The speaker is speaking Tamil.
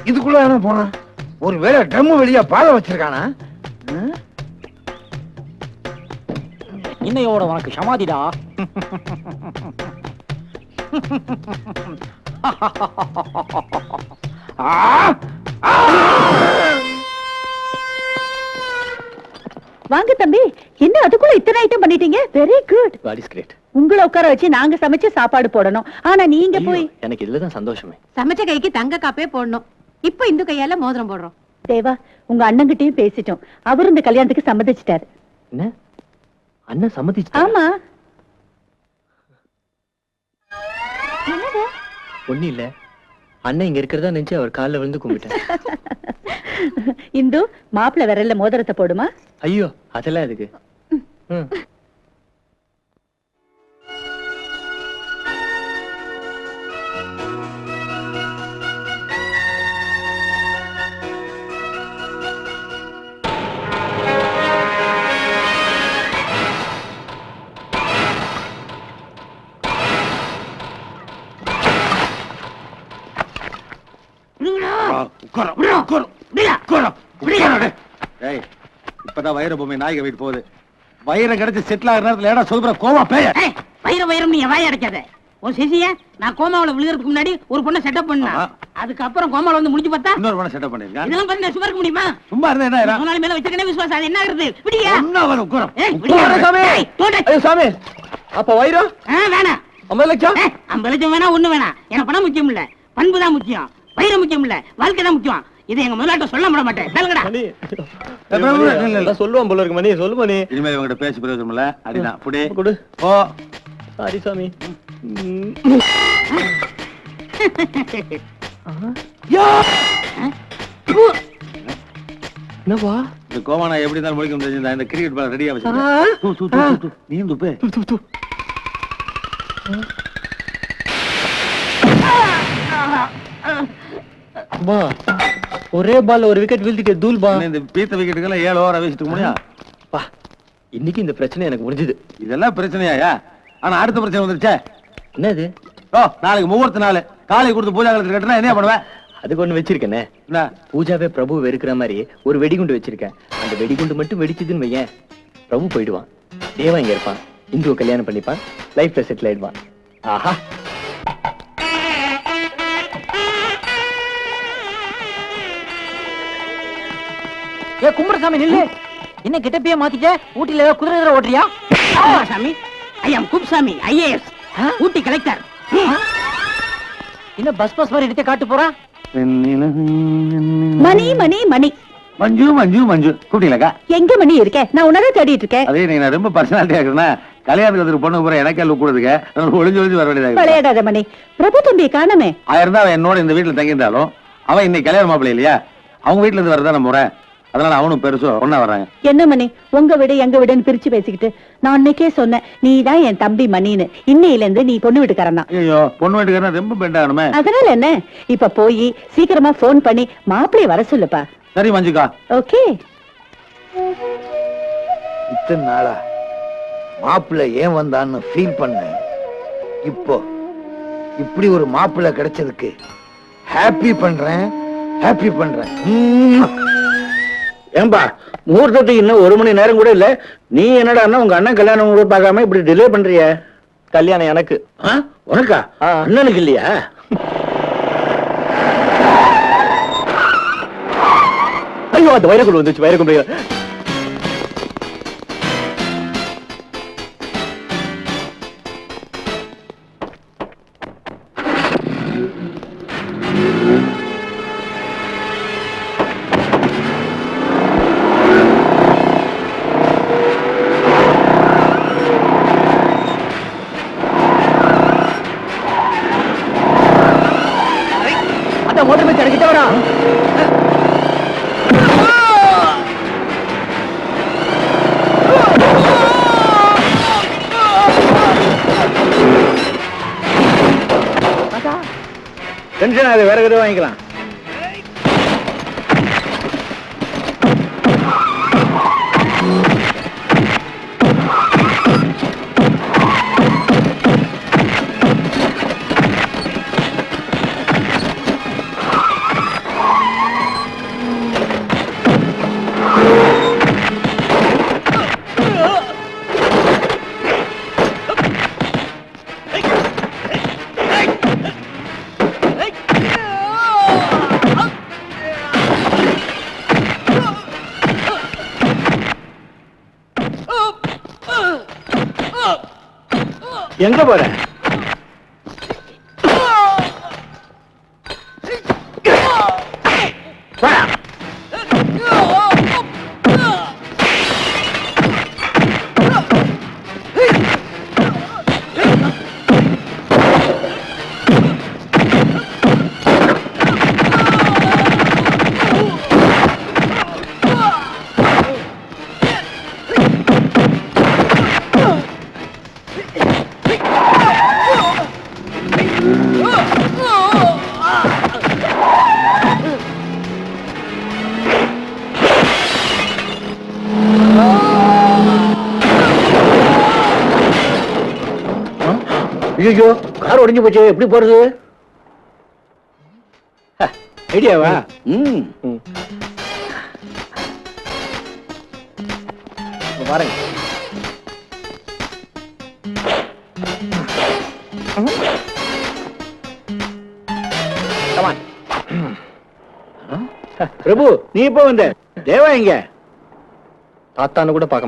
இதுக்குள்ள என்ன போனா? ஒரு வேளை ட்ரம் வெளியா பால வச்சிருக்கானா? இன்னையோட உனக்கு சமாதிடா. வாங்க தம்பி, என்ன அதுக்குள்ள இத்தனை ஐட்டம் பண்ணிட்டீங்க? Very good. God is great. உங்களை உட்கார வச்சு நாங்க சமைச்சு சாப்பாடு போடணும். ஆனா நீங்க போய் எனக்கு இதுலதான் சந்தோஷமே. சமைச்ச கைக்கு தங்க காப்பே போடணும். இப்ப இந்த கையால மோதிரம் போடுறோம். தேவா, உங்க அண்ணங்கிட்டயும் பேசிட்டோம். அவரு இந்த கல்யாணத்துக்கு சம்மதிச்சிட்டாரு. என்ன? அண்ணன் சம்மதிச்சு? ஆமா. ஒண்ணு இல்ல, அண்ணன் இங்க இருக்கிறதா நினைச்சு அவர் காலில் விழுந்து கும்பிட்டேன். இந்து, மாப்பிள்ள விரல்ல மோதிரத்தை போடுமா? ஐயோ, அதெல்லாம் எதுக்கு? இப்பதான் வைர பொம்மை நாயக வீட்டு போகுது. வைரம் கிடைச்சு செட்டில் ஆகிற நேரத்துல ஏடா சொல்ற கோவா பேய. வைரம் நீ வாய அடைக்காத. உன் சிசிய நான் கோமாவுல விழுறதுக்கு முன்னாடி ஒரு பொண்ணை செட்டப் பண்ணா. அதுக்கப்புறம் கோமால வந்து முடிஞ்சு பார்த்தா இன்னொரு பொண்ணை செட்டப் பண்ணிருக்கேன். இதெல்லாம் பண்ண சும்மா இருக்க முடியுமா? சும்மா இருந்தா என்ன? ஒரு நாள் மேல வச்சிருக்கனே விசுவாசம். அது என்ன ஆகுது? விடியா? என்ன வரும் குறம்? சாமி. ஐயோ சாமி. அப்ப வைரம்? வேணாம். 50 லட்சம்? 50 லட்சம் வேணா, ஒண்ணு வேணாம். எனக்கு பணம் முக்கியம் இல்ல, பண்பு தான் முக்கியம். வைரம் முக்கியம் இல்ல, வாழ்க்கை தான் முக்கியம். இதை எங்க முதலாட்ட சொல்ல மாட்டேன். சொல்லுவான் போல இருக்கு. மணி சொல்லு மணி. இனிமே இவங்கிட்ட பேசி பிரயோஜனம் இல்ல. அடிதான் புடி கொடு. ஓ சாரி சாமி. என்னவா இந்த கோமானா எப்படி தான் முடிக்க தெரிஞ்சா இந்த கிரிக்கெட் பால் ரெடியா வச்சிருக்கேன். நீ துப்பு. பா, ஒரே பால்ல ஒரு விக்கெட் வீழ்த்திட்டு தூள் பா. இந்த பீத்த விக்கெட்டுக்கெல்லாம் 7 ஓவர் வீசிட்டு முடியும். பா, இன்னைக்கு இந்த பிரச்சனை எனக்கு முடிஞ்சது. இதெல்லாம் பிரச்சனையா? ஆனா அடுத்த பிரச்சனை வந்துருச்சே. என்னது? ஓ, நாளைக்கு முகூர்த்த நாள். காலை கொடுத்து பூஜா காலத்துக்கு கட்டினா என்ன பண்ணுவேன்? அதுக்கு ஒண்ணு வச்சிருக்கேனே. பூஜாவே பிரபு வெறுக்கிற மாதிரி ஒரு வெடிகுண்டு வச்சிருக்கேன். அந்த வெடிகுண்டு மட்டும் வெடிச்சதுன்னு வையேன், பிரபு போயிடுவான். தேவா இங்க இருப்பான். இந்துவை கல்யாணம் பண்ணிப்பான். லைஃப்ல செட்டில் ஆயிடுவான். ஆஹா. ஏ கும்பரசாமி நில்லு. என்ன கிட்டப்பையே மாத்திட்ட? ஊட்டில ஏதோ குதிரை ஓட்டுறியா? சாமி, ஐ அம் குப்சாமி, ஐஏஎஸ், ஊட்டி கலெக்டர். என்ன பஸ் மாதிரி எடுத்து காட்டு போறா? மணி மணி மணி. மஞ்சு மஞ்சு மஞ்சு கூட்டிலக்கா. எங்க மணி இருக்க? நான் உன்னதான் தேடிட்டு இருக்கேன். அதே நீங்க ரொம்ப பர்சனாலிட்டியா இருக்குன்னா கல்யாணத்துக்கு பொண்ணு பூரா எனக்கே லுக் கொடுதுங்க. ஒளிஞ்சு ஒளிஞ்சு வர வேண்டியதாக. விளையாடாத மணி. பிரபு தம்பி காணமே. ஆயிருந்தா அவன் என்னோட இந்த வீட்டுல தங்கியிருந்தாலும் அவன் இன்னைக்கு கல்யாண மாப்பிள்ளை இல்லையா? அவங்க வீட்டுல இருந்து வரதான் முறை. அதனால அவனும் பெருசும் ஒன்னா வர்றாங்க. என்ன மணி, உங்க வீடு எங்க வீடுன்னு பிரிச்சு பேசிக்கிட்டு? நான் அன்னைக்கே சொன்னேன், நீ தான் என் தம்பி மணின்னு. இன்னையில இருந்து நீ பொண்ணு வீட்டுக்காரன் தான். ஐயோ, பொண்ணு வீட்டுக்காரன் ரொம்ப பெண்டாகணுமே. அதனால என்ன, இப்ப போய் சீக்கிரமா போன் பண்ணி மாப்பிள்ளைய வர சொல்லுப்பா. சரி மஞ்சுக்கா. ஓகே. இத்தனை நாளா மாப்பிள்ளை ஏன் வந்தான்னு ஃபீல் பண்ண. இப்போ இப்படி ஒரு மாப்பிள்ளை கிடைச்சதுக்கு ஹாப்பி பண்றேன். ஏன்பா, முகூர்த்தத்துக்கு இன்னும் 1 மணி நேரம் கூட இல்ல. நீ என்னடா உங்க அண்ணன் கல்யாணம் கூட பார்க்காம இப்படி டிலே பண்றிய? கல்யாணம் எனக்கு. உனக்கா? அண்ணனுக்கு இல்லையா? ஐயோ, அந்த வைரக்குள் வந்துச்சு. வைரக்குள் மோட்டர் வச்சு அடக்கிட்ட வரா. டென்ஷன் ஆகுது, வேற எதுவும் வாங்கிக்கலாம். எங்க போற? போடா. ஐயோ, கார் உடைஞ்சு போச்சு, எப்படி போறது? ஐடியாவா? பாருங்க. பிரபு, நீ இப்ப வந்த தேவா எங்க? தாத்தான்னு கூட பார்க்க